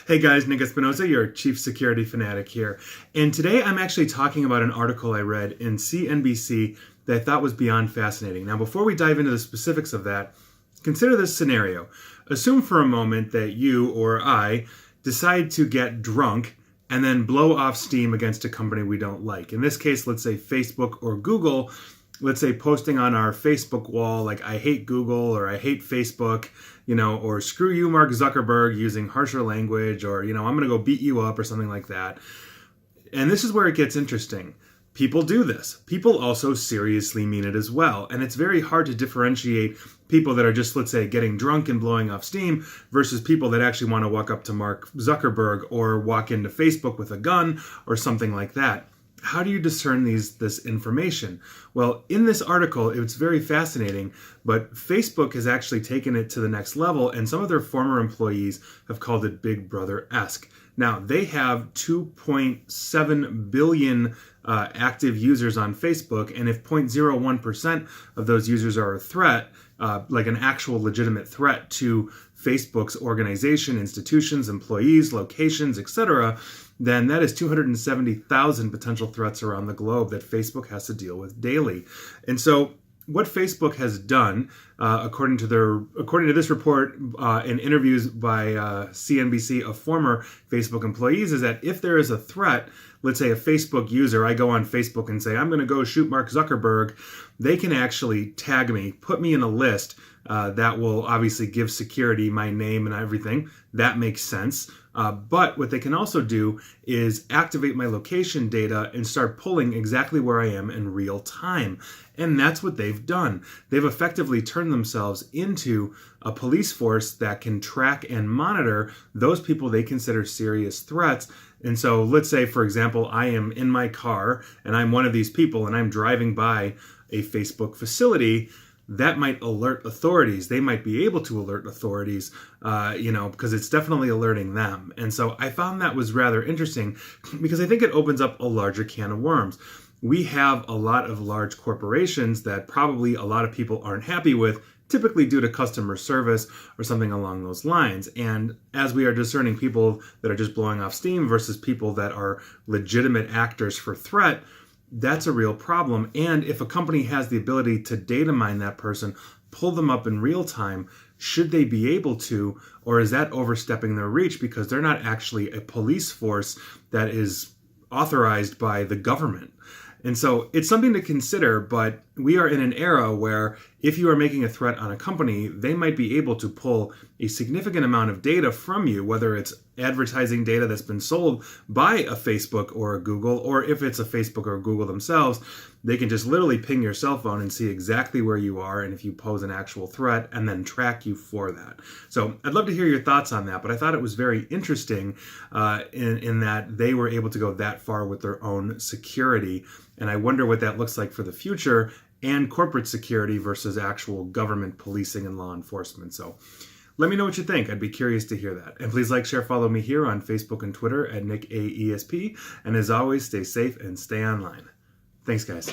Hey guys, Nick Espinosa, your chief security fanatic here. And today I'm actually talking about an article I read in CNBC that I thought was beyond fascinating. Now, before we dive into the specifics of that, consider this scenario. Assume for a moment that you or I decide to get drunk and then blow off steam against a company we don't like. In this case, let's say Facebook or Google. Let's say posting on our Facebook wall, like, I hate Google or I hate Facebook, or screw you, Mark Zuckerberg, using harsher language, or, I'm going to go beat you up or something like that. And this is where it gets interesting. People do this. People also seriously mean it as well. And it's very hard to differentiate people that are just, let's say, getting drunk and blowing off steam versus people that actually want to walk up to Mark Zuckerberg or walk into Facebook with a gun or something like that. How do you discern this information? Well, in this article, it's very fascinating, but Facebook has actually taken it to the next level, and some of their former employees have called it Big Brother-esque. Now, they have 2.7 billion active users on Facebook, and if 0.01% of those users are a threat, like an actual legitimate threat to Facebook's organization, institutions, employees, locations, etc., then that is 270,000 potential threats around the globe that Facebook has to deal with daily. And so what Facebook has done, according to this report in interviews by CNBC of former Facebook employees, is that if there is a threat, let's say a Facebook user, I go on Facebook and say, I'm going to go shoot Mark Zuckerberg, they can actually tag me, put me in a list that will obviously give security, my name and everything. That makes sense. But what they can also do is activate my location data and start pulling exactly where I am in real time. And that's what they've done. They've effectively turned themselves into a police force that can track and monitor those people they consider serious threats. And so let's say, for example, I am in my car and I'm one of these people and I'm driving by a Facebook facility. That might alert authorities. They might be able to alert authorities, because it's definitely alerting them. And so I found that was rather interesting because I think it opens up a larger can of worms. We have a lot of large corporations that probably a lot of people aren't happy with, typically due to customer service or something along those lines. And as we are discerning people that are just blowing off steam versus people that are legitimate actors for threat, that's a real problem. And if a company has the ability to data mine that person, pull them up in real time, should they be able to, or is that overstepping their reach because they're not actually a police force that is authorized by the government? And so it's something to consider, but we are in an era where if you are making a threat on a company, they might be able to pull a significant amount of data from you, whether it's advertising data that's been sold by a Facebook or a Google, or if it's a Facebook or a Google themselves, they can just literally ping your cell phone and see exactly where you are and if you pose an actual threat and then track you for that. So I'd love to hear your thoughts on that, but I thought it was very interesting in that they were able to go that far with their own security. And I wonder what that looks like for the future and corporate security versus actual government policing and law enforcement. So let me know what you think. I'd be curious to hear that. And please like, share, follow me here on Facebook and Twitter at NickAESP. And as always, stay safe and stay online. Thanks, guys.